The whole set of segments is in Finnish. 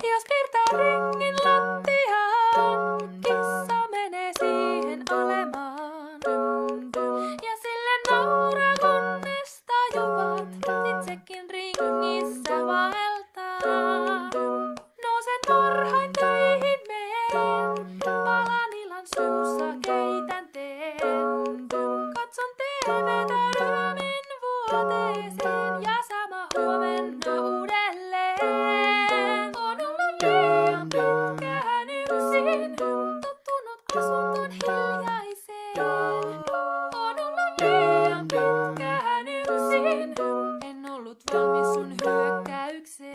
Jos piirtää ringin lattiaan, kissa menee siihen alemaan. Ja sille nauraa, kunnes tajuvat, itsekin ringissä vaeltaa. Nousen varhain töihin meen, palan illan suussa keitän teen. Katson TV:tä raamin vuoteeseen ja sama huomenna uudelleen. On ollut liian pitkään yksin, tottunut asuntoon hiljaiseen. On ollut liian pitkään yksin, en ollut valmis sun hyökkäykseen.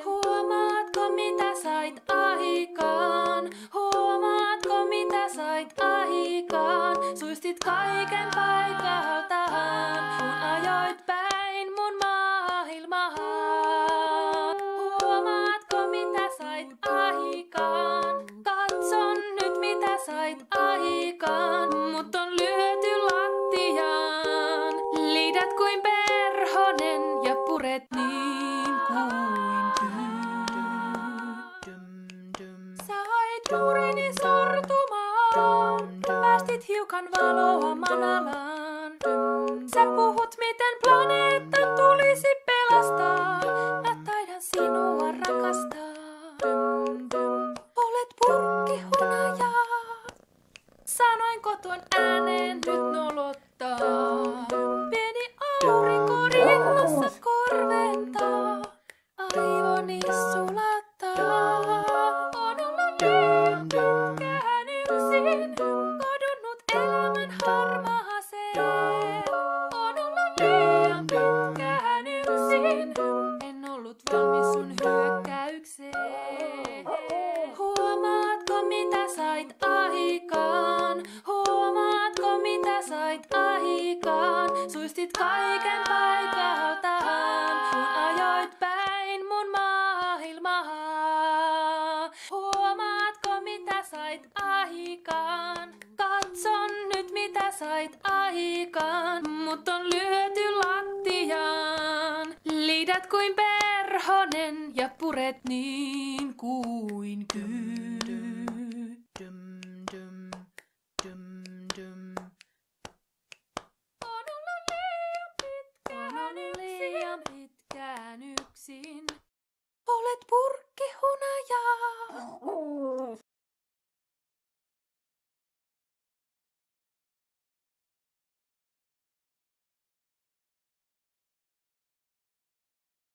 Huomaatko mitä sait aikaan? Huomaatko mitä sait aikaan? Suistit kaiken paikaltaan, kun ajoit päin mun maailmaa. Huomaatko mitä sait aikaan? Katson nyt mitä sait aikaan. Mut on lyöty lattiaan. Liidät kuin perhonen ja puret niin kuin sait murini sortumaan. Päästit hiukan valoa manalaan. Sä puhut miten planeetan tulisi pelastaa. Mä taidan sinua rakastaa. Olet purkkihunaja. Sanoin koton ääneen nyt nolottaa. Pieni aurinko rinnassa korventaa. Aivoni sulattaa. On ollut liian pitkään yksin, kadonnut elämän harmaaseen. On ollut liian pitkään yksin, en ollut valmis sun hyökkäykseen. Huomaatko mitä sait aikaan? Huomaatko mitä sait aikaan? Suistit kaiken paikaltaan, kun ajoit päin mun maailmaa. Huomaatko mitä sait aikaan? Katson nyt mitä sait aikaan. Mut on lyöty lattiaan. Liidät kuin perhonen ja puret niin kuin kyy.